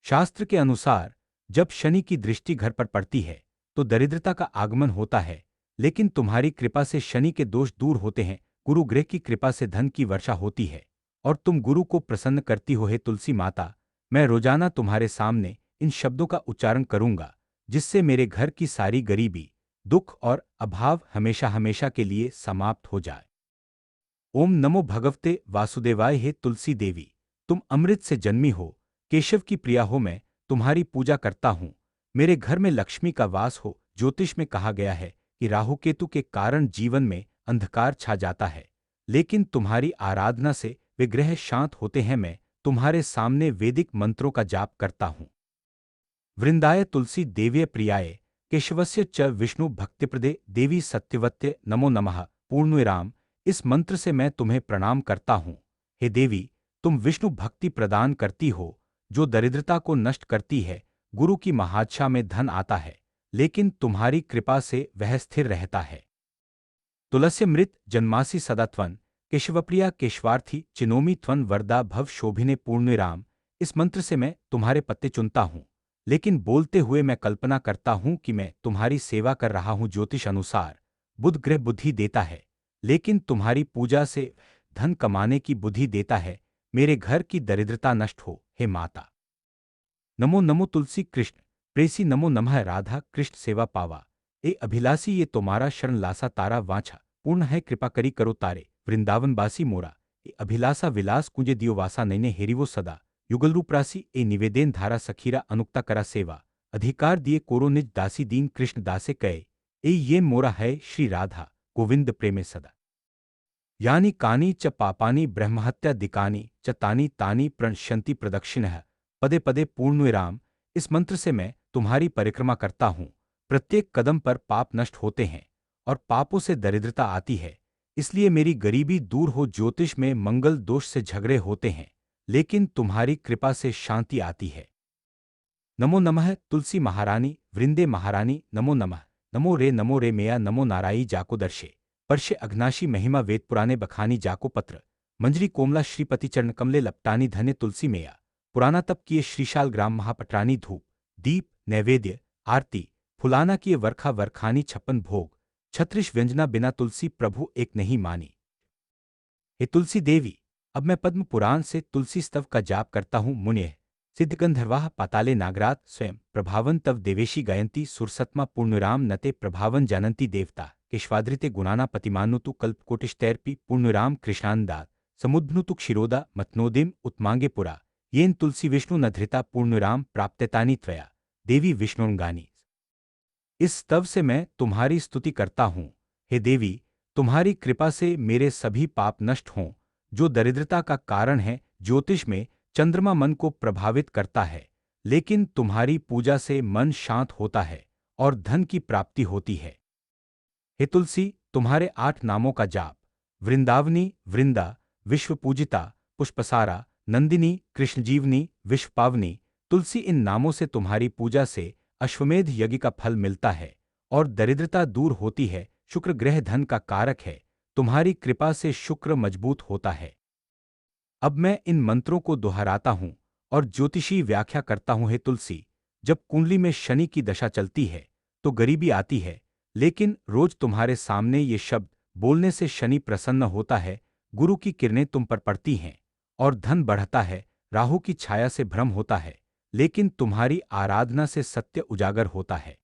शास्त्र के अनुसार जब शनि की दृष्टि घर पर पड़ती है तो दरिद्रता का आगमन होता है, लेकिन तुम्हारी कृपा से शनि के दोष दूर होते हैं। गुरु ग्रह की कृपा से धन की वर्षा होती है और तुम गुरु को प्रसन्न करती हो। हे तुलसी माता, मैं रोजाना तुम्हारे सामने इन शब्दों का उच्चारण करूंगा, जिससे मेरे घर की सारी गरीबी, दुख और अभाव हमेशा हमेशा के लिए समाप्त हो जाए। ओम नमो भगवते वासुदेवाय। हे तुलसी देवी, तुम अमृत से जन्मी हो, केशव की प्रिया हो। मैं तुम्हारी पूजा करता हूँ। मेरे घर में लक्ष्मी का वास हो। ज्योतिष में कहा गया है कि राहु केतु के कारण जीवन में अंधकार छा जाता है, लेकिन तुम्हारी आराधना से वे ग्रह शांत होते हैं। मैं तुम्हारे सामने वैदिक मंत्रों का जाप करता हूँ। वृंदाय तुलसी देव्य प्रियाय केशवस्य च विष्णु भक्तिप्रदे देवी सत्यवत्य नमो नमः। पूर्णविराम। इस मंत्र से मैं तुम्हें प्रणाम करता हूँ। हे देवी, तुम विष्णु भक्ति प्रदान करती हो, जो दरिद्रता को नष्ट करती है। गुरु की महादशा में धन आता है, लेकिन तुम्हारी कृपा से वह स्थिर रहता है। तुलस्यमृत जन्मासी सदा त्वं केशवप्रिया केशवार्थी चिनोमी त्वं वरदा भव शोभिने। पूर्णविराम। इस मंत्र से मैं तुम्हारे पत्ते चुनता हूँ, लेकिन बोलते हुए मैं कल्पना करता हूँ कि मैं तुम्हारी सेवा कर रहा हूँ। ज्योतिष अनुसार बुध ग्रह बुद्धि देता है, लेकिन तुम्हारी पूजा से धन कमाने की बुद्धि देता है। मेरे घर की दरिद्रता नष्ट हो। हे माता, नमो नमो तुलसी कृष्ण प्रेसी। नमो नमः राधा कृष्ण सेवा पावा। ए अभिलाषी, ये तुम्हारा शरण लासा तारा वाछा पूर्ण है। कृपा करी करो तारे वृंदावन बासी मोरा। ए अभिलाषा विलास कुंजे दियो वासा नैने हेरिवो सदा। युगल रूप राशि ए निवेदेन धारा सखीरा अनुक्ता करा सेवा। अधिकार दिए कोरो निज दासी दीन कृष्ण दासे कहे। ए ये मोरा है श्री राधा गोविंद प्रेमे सदा। यानी कानी च पापानि ब्रह्महत्या दिकानि च तानि तानि प्रणश्यन्ति प्रदक्षिणः। पदे पदे पूर्णविराम। इस मंत्र से मैं तुम्हारी परिक्रमा करता हूँ। प्रत्येक कदम पर पाप नष्ट होते हैं और पापों से दरिद्रता आती है, इसलिए मेरी गरीबी दूर हो। ज्योतिष में मंगल दोष से झगड़े होते हैं, लेकिन तुम्हारी कृपा से शांति आती है। नमो नमः तुलसी महारानी वृंदे महारानी। नमो नमः। नमो रे मेया नमो नाराई जाको दर्शे। परशे अघनाशी महिमा वेद पुराने बखानी जाको पत्र। मंजरी कोमला श्रीपति चरण कमले लपटानी धन्य तुलसी मेया। पुराना तप किए श्रीशाल ग्राम महापटरानी धूप दीप नैवेद्य आरती फुलाना किए वर्खा वरखानी 56 भोग। छत्रिश व्यंजना बिना तुलसी प्रभु एक नहीं मानी। हे तुलसी देवी, अब मैं पद्म पुराण से तुलसी स्तव का जाप करता हूँ। मुनेः सिद्धगंधर्वाः पाताले नागरात स्वयं प्रभावन तव देवेशी गायन्ती। सुरसत्मा पूर्णविराम नते प्रभावन जानन्ति देवता। केशवाद्रिते गुणाना पतिमानुतु कल्पकोटिष्टैर्पि। पूर्णविराम कृष्णानदात समुद्भनुतु क्षिरोदा मतनोदिम उत्मांगे पुरा। येन तुलसी विष्णु न धृता। पूर्णविराम प्राप्त्यतानि त्वया देवी विष्णुंगानी। इस स्तव से मैं तुम्हारी स्तुति करता हूँ। हे देवी, तुम्हारी कृपा से मेरे सभी पाप नष्ट हों, जो दरिद्रता का कारण है। ज्योतिष में चंद्रमा मन को प्रभावित करता है, लेकिन तुम्हारी पूजा से मन शांत होता है और धन की प्राप्ति होती है। हे तुलसी, तुम्हारे 8 नामों का जाप वृंदावनी वृंदा विश्वपूजिता पुष्पसारा नंदिनी कृष्णजीवनी विश्वपावनी तुलसी। इन नामों से तुम्हारी पूजा से अश्वमेध यज्ञ का फल मिलता है और दरिद्रता दूर होती है। शुक्र ग्रह धन का कारक है, तुम्हारी कृपा से शुक्र मजबूत होता है। अब मैं इन मंत्रों को दोहराता हूँ और ज्योतिषी व्याख्या करता हूँ। हे तुलसी, जब कुंडली में शनि की दशा चलती है तो गरीबी आती है, लेकिन रोज तुम्हारे सामने ये शब्द बोलने से शनि प्रसन्न होता है। गुरु की किरणें तुम पर पड़ती हैं और धन बढ़ता है। राहु की छाया से भ्रम होता है, लेकिन तुम्हारी आराधना से सत्य उजागर होता है।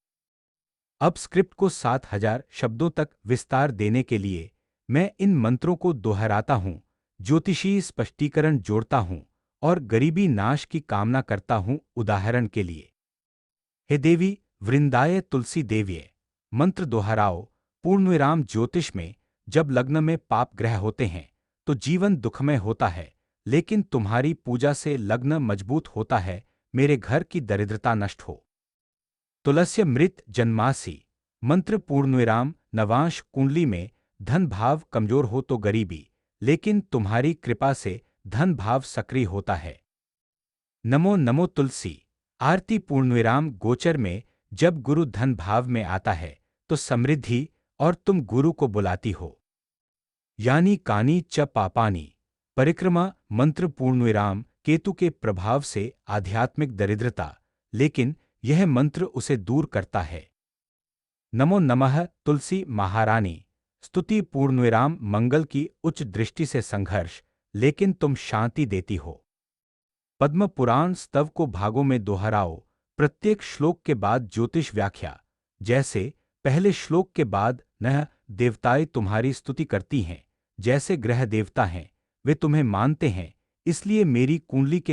अब स्क्रिप्ट को 7000 शब्दों तक विस्तार देने के लिए मैं इन मंत्रों को दोहराता हूँ, ज्योतिषीय स्पष्टीकरण जोड़ता हूँ और गरीबी नाश की कामना करता हूँ। उदाहरण के लिए, हे देवी वृंदाय तुलसी देव्ये। मंत्र दोहराओ। पूर्णविराम। ज्योतिष में जब लग्न में पाप ग्रह होते हैं तो जीवन दुखमय होता है, लेकिन तुम्हारी पूजा से लग्न मजबूत होता है। मेरे घर की दरिद्रता नष्ट हो। तुलस्य मृत जन्मासी। मंत्र पूर्णविराम। नवांश कुंडली में धन भाव कमजोर हो तो गरीबी, लेकिन तुम्हारी कृपा से धन भाव सक्रिय होता है। नमो नमो तुलसी। आरती पूर्णविराम। गोचर में जब गुरु धन भाव में आता है तो समृद्धि और तुम गुरु को बुलाती हो। यानी कानी च पापानी। परिक्रमा मंत्र पूर्णविराम केतु के प्रभाव से आध्यात्मिक दरिद्रता, लेकिन यह मंत्र उसे दूर करता है। नमो नमः तुलसी महारानी। स्तुति पूर्णविराम मंगल की उच्च दृष्टि से संघर्ष, लेकिन तुम शांति देती हो। पद्म पुराण स्तव को भागों में दोहराओ, प्रत्येक श्लोक के बाद ज्योतिष व्याख्या। जैसे पहले श्लोक के बाद नह देवताएं तुम्हारी स्तुति करती हैं, जैसे ग्रह देवता हैं, वे तुम्हें मानते हैं, इसलिए मेरी कुंडली के